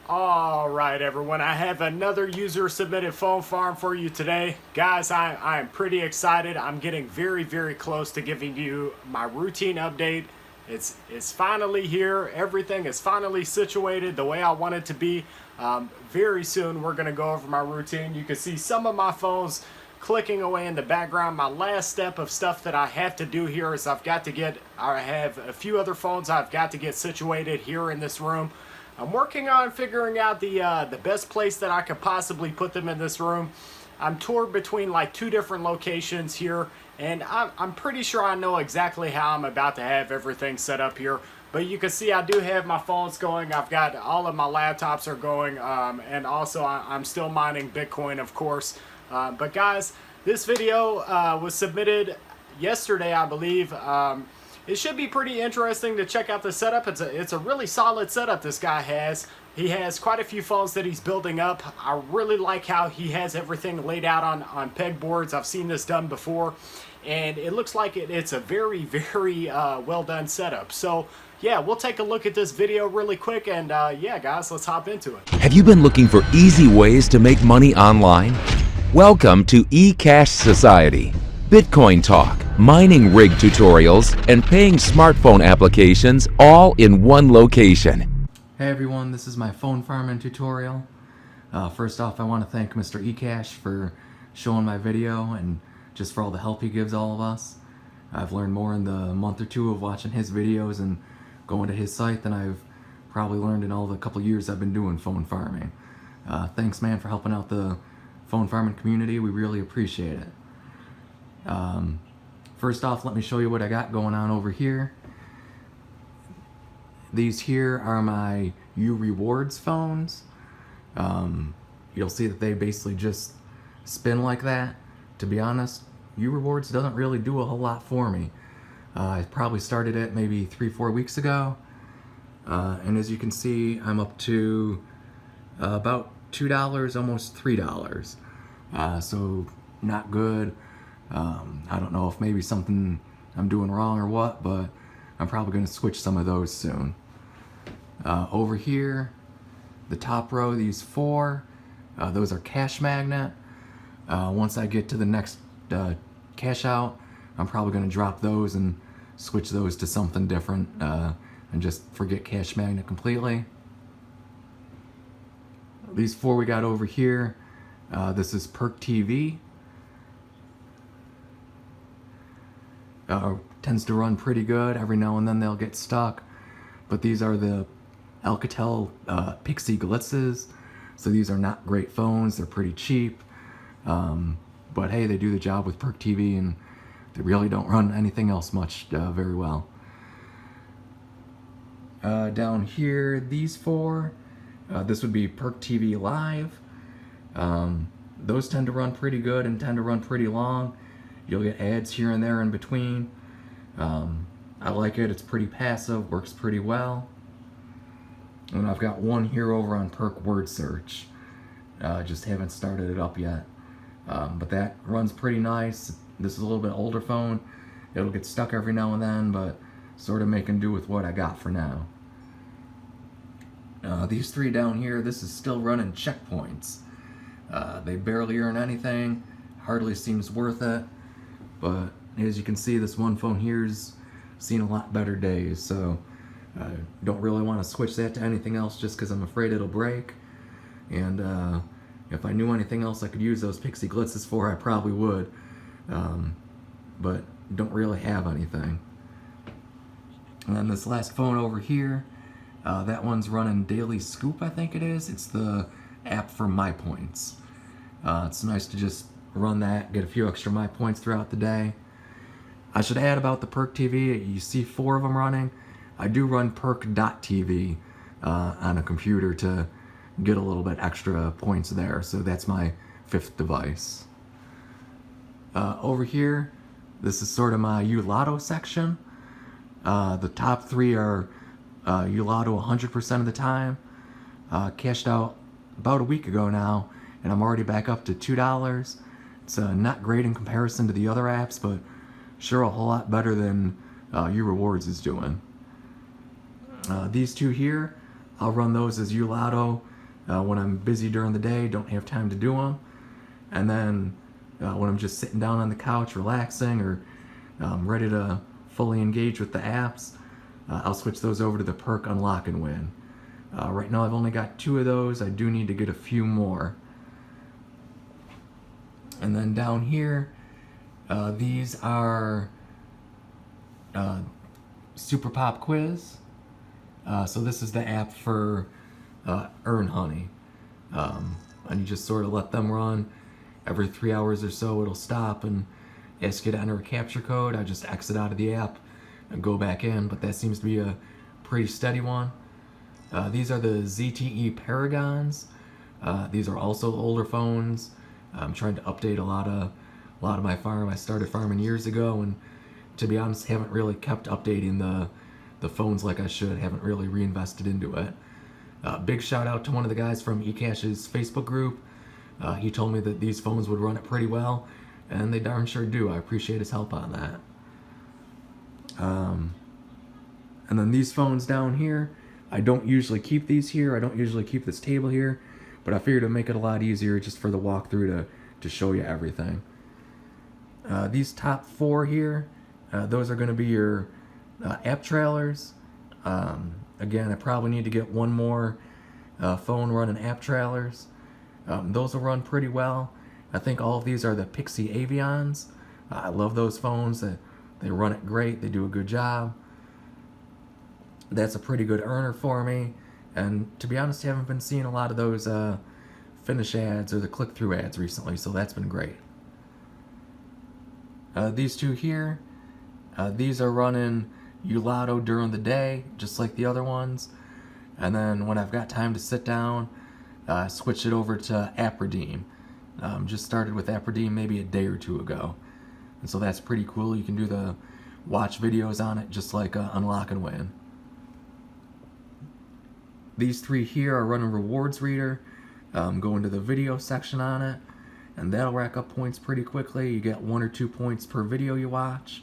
All right, everyone, I have another user submitted phone farm for you today. Guys, I am pretty excited. I'm getting very close to giving you my routine update. It's finally here. Everything is finally situated the way I want it to be. Very soon we're going to go over my routine. You can see some of my phones clicking away in the background. My last step of stuff that I have to do here is I have a few other phones I've got to get situated here in this room. I'm working on figuring out the best place that I could possibly put them in this room. I'm toured between like 2 different locations here, and I'm pretty sure I know exactly how I'm about to have everything set up here. But you can see I do have my phones going. I've got all of my laptops are going, and also I'm still mining Bitcoin, of course. But guys, this video was submitted yesterday, I believe. It should be pretty interesting to check out the setup. It's a really solid setup this guy has. He has quite a few phones that he's building up. I really like how he has everything laid out on pegboards. I've seen this done before, and it looks like it's a very well done setup. So yeah, we'll take a look at this video really quick, and yeah guys, let's hop into it. Have you been looking for easy ways to make money online? Welcome to ECashsociety. Bitcoin talk, mining rig tutorials, and paying smartphone applications all in one location. Hey everyone, this is my phone farming tutorial. First off, I want to thank Mr. eCash for showing my video and just for all the help he gives all of us. I've learned more in the month or 2 of watching his videos and going to his site than I've probably learned in all the couple years I've been doing phone farming. Thanks man for helping out the phone farming community. We really appreciate it. First off, let me show you what I got going on over here. These here are my U Rewards phones. You'll see that they basically just spin like that. To be honest, U Rewards doesn't really do a whole lot for me. I probably started it maybe 3-4 weeks ago. And as you can see, I'm up to about $2, almost $3. So not good. I don't know if maybe something I'm doing wrong or what, but I'm probably going to switch some of those soon. Over here, the top row, these 4, those are cash magnet. Once I get to the next cash out, I'm probably going to drop those and switch those to something different and just forget cash magnet completely. These 4 we got over here, this is Perk TV. Tends to run pretty good. Every now and then they'll get stuck, but these are the Alcatel Pixie Glitzes, so these are not great phones. They're pretty cheap, but hey, they do the job with Perk TV, and they really don't run anything else much very well. Down here, these 4, this would be Perk TV Live. Those tend to run pretty good and tend to run pretty long. You'll get ads here and there in between. I like it. It's pretty passive, works pretty well. And I've got one here over on Perk Word Search. Just haven't started it up yet. But that runs pretty nice. This is a little bit older phone. It'll get stuck every now and then, but sort of making do with what I got for now. These 3 down here, this is still running checkpoints. They barely earn anything. Hardly seems worth it. But as you can see, this one phone here's seen a lot better days, so I don't really want to switch that to anything else just because I'm afraid it'll break. And if I knew anything else I could use those Pixie Glitzes for, I probably would. But don't really have anything. And then this last phone over here, that one's running Daily Scoop, I think it is. It's the app for My Points. It's nice to just run that, get a few extra My Points throughout the day. I should add about the Perk TV, you see 4 of them running. I do run Perk.TV on a computer to get a little bit extra points there, so that's my 5th device. Over here, this is sort of my U-Lotto section. The top 3 are U-Lotto 100% of the time. Cashed out about a week ago now, and I'm already back up to $2. It's not great in comparison to the other apps, but sure a whole lot better than U Rewards is doing. These 2 here, I'll run those as U-Lotto when I'm busy during the day, don't have time to do them. And then when I'm just sitting down on the couch relaxing or ready to fully engage with the apps, I'll switch those over to the perk Unlock and Win. Right now I've only got 2 of those. I do need to get a few more. And then down here, these are Super Pop Quiz. So this is the app for Earn Honey. And you just sort of let them run. Every 3 hours or so it'll stop and ask you to enter a capture code. I just exit out of the app and go back in, but that seems to be a pretty steady one. These are the ZTE Paragons. These are also older phones. I'm trying to update a lot of my farm. I started farming years ago, and to be honest, haven't really kept updating the phones like I should. Haven't really reinvested into it. Big shout out to one of the guys from ECash's Facebook group. He told me that these phones would run it pretty well, and they darn sure do. I appreciate his help on that. And then these phones down here, I don't usually keep these here. I don't usually keep this table here, but I figured to make it a lot easier just for the walkthrough to show you everything. These top 4 here, those are going to be your app trailers. Again, I probably need to get one more phone running app trailers. Those will run pretty well. I think all of these are the Pixie Avions. I love those phones. They run it great. They do a good job. That's a pretty good earner for me. And to be honest, I haven't been seeing a lot of those finish ads or the click-through ads recently, so that's been great. These 2 here, these are running Ulotto during the day, just like the other ones. And then when I've got time to sit down, switch it over to App Redeem. Just started with App Redeem maybe a day or 2 ago. And so that's pretty cool. You can do the watch videos on it just like Unlock and Win. These 3 here are running Rewards Reader. Go into the video section on it, and that'll rack up points pretty quickly. You get 1 or 2 points per video you watch.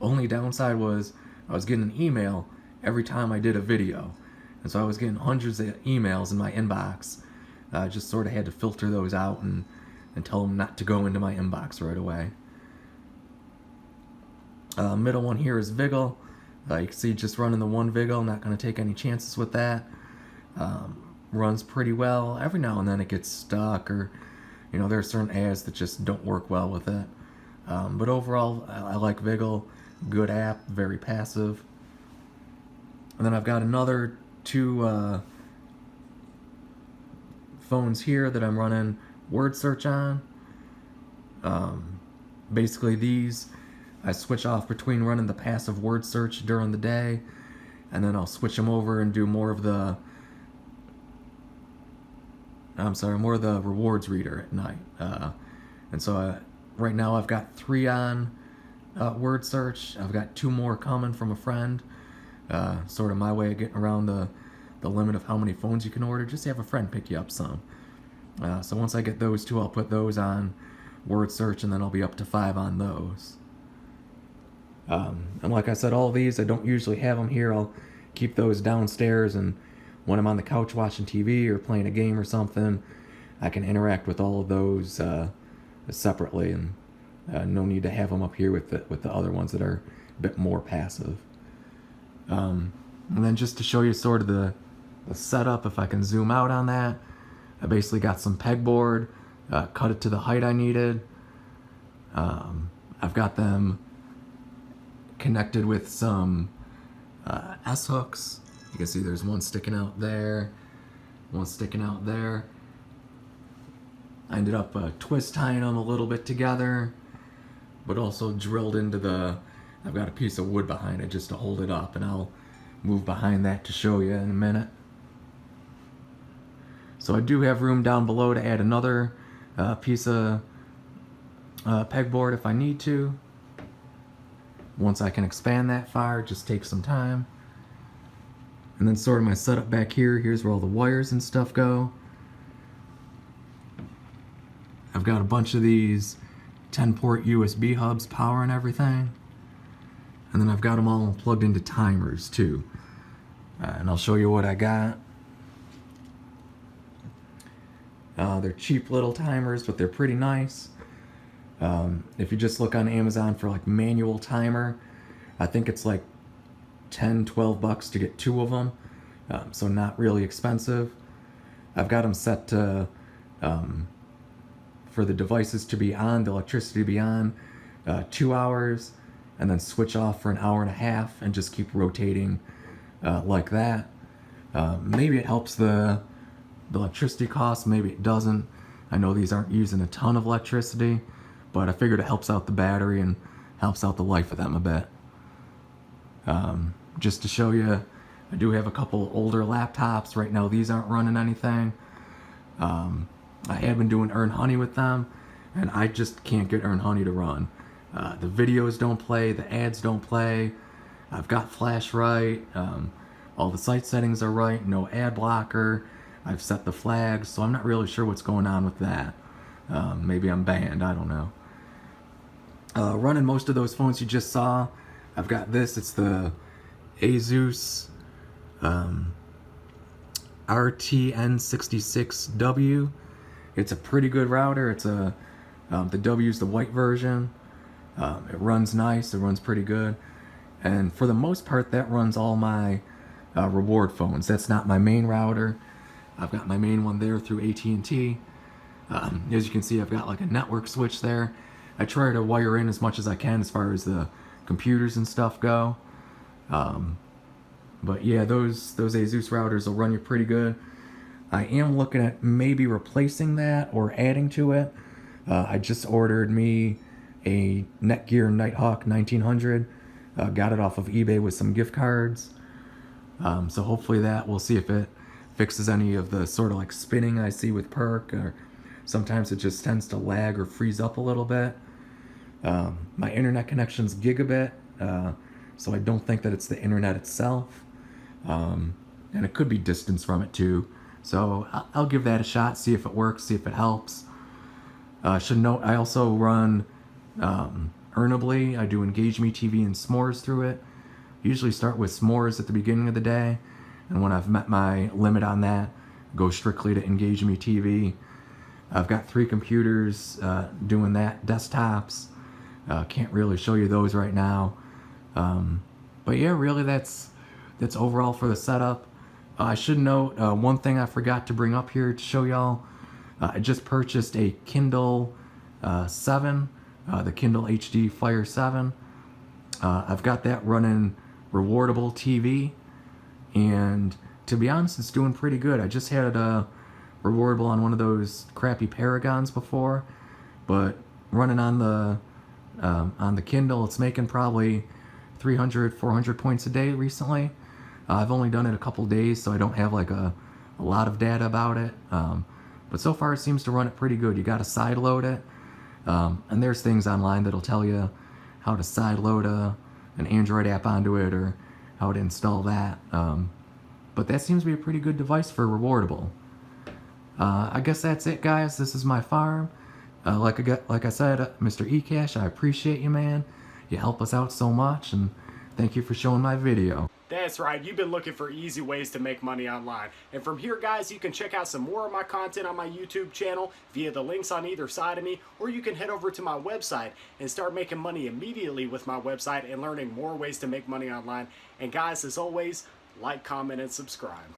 Only downside was I was getting an email every time I did a video. And so I was getting hundreds of emails in my inbox. I just sort of had to filter those out and tell them not to go into my inbox right away. Middle one here is Viggle. You can see just running the one Viggle, not going to take any chances with that. Runs pretty well. Every now and then it gets stuck, or there are certain ads that just don't work well with it. But overall, I like Viggle. Good app, very passive. And then I've got another 2 phones here that I'm running word search on. Basically these, I switch off between running the passive word search during the day, and then I'll switch them over and do more of the rewards reader at night. And so right now I've got 3 on word search. I've got 2 more coming from a friend. Sort of my way of getting around the limit of how many phones you can order. Just have a friend pick you up some. So once I get those 2, I'll put those on word search, and then I'll be up to 5 on those. And like I said, all of these, I don't usually have them here. I'll keep those downstairs, and when I'm on the couch watching TV or playing a game or something, I can interact with all of those separately, and no need to have them up here with the other ones that are a bit more passive. And then just to show you sort of the setup, if I can zoom out on that, I basically got some pegboard, cut it to the height I needed. I've got them connected with some S-hooks. You can see there's one sticking out there, one sticking out there. I ended up twist tying them a little bit together, but also drilled into I've got a piece of wood behind it just to hold it up, and I'll move behind that to show you in a minute. So I do have room down below to add another piece of pegboard if I need to. Once I can expand that far, it just takes some time. And then sort of my setup back here, here's where all the wires and stuff go. I've got a bunch of these 10-port USB hubs powering everything. And then I've got them all plugged into timers too. And I'll show you what I got. They're cheap little timers, but they're pretty nice. If you just look on Amazon for like manual timer, I think it's like 10-12 bucks to get 2 of them, so not really expensive. I've got them set to for the devices to be on, the electricity to be on, 2 hours, and then switch off for an hour and a half and just keep rotating like that. Maybe it helps the electricity costs, maybe it doesn't. I know these aren't using a ton of electricity, but I figured it helps out the battery and helps out the life of them a bit. Just to show you, I do have a couple older laptops. Right now these aren't running anything. I have been doing Earn Honey with them, and I just can't get Earn Honey to run. The videos don't play, the ads don't play. I've got Flash right, all the site settings are right, no ad blocker. I've set the flags, so I'm not really sure what's going on with that. Maybe I'm banned, I don't know. Running most of those phones you just saw, I've got this, it's the Asus RTN66W. It's a pretty good router. It's the W's the white version. It runs nice, it runs pretty good. And for the most part, that runs all my reward phones. That's not my main router. I've got my main one there through AT&T. As you can see, I've got like a network switch there. I try to wire in as much as I can as far as the computers and stuff go. But yeah, those Asus routers will run you pretty good. I am looking at maybe replacing that or adding to it. I just ordered me a Netgear Nighthawk 1900. Got it off of eBay with some gift cards. So hopefully we'll see if it fixes any of the sort of like spinning I see with Perk, or sometimes it just tends to lag or freeze up a little bit. My internet connection's gigabit, so I don't think that it's the internet itself. And it could be distance from it too. So I'll give that a shot, see if it works, see if it helps. Should note, I also run Earnably. I do Engage Me TV and S'mores through it. Usually start with S'mores at the beginning of the day, and when I've met my limit on that, go strictly to Engage Me TV. I've got 3 computers doing that, desktops. Can't really show you those right now. But yeah, really that's overall for the setup. I should note one thing I forgot to bring up here to show y'all. I just purchased a Kindle 7, the Kindle HD Fire 7. I've got that running rewardable TV, and to be honest, it's doing pretty good. I just had it rewardable on one of those crappy Paragons before, but running on the Kindle, it's making probably 300-400 points a day recently. I've only done it a couple days, so I don't have like a lot of data about it, but so far it seems to run it pretty good. You got to side load it, and there's things online that'll tell you how to side load an Android app onto it, or how to install that, but that seems to be a pretty good device for rewardable. I guess that's it, guys. This is my farm. Like I said, Mr. ECash, I appreciate you, man. You help us out so much, and thank you for showing my video. That's right, you've been looking for easy ways to make money online. And from here, guys, you can check out some more of my content on my YouTube channel via the links on either side of me, or you can head over to my website and start making money immediately with my website and learning more ways to make money online. And guys, as always, like, comment, and subscribe.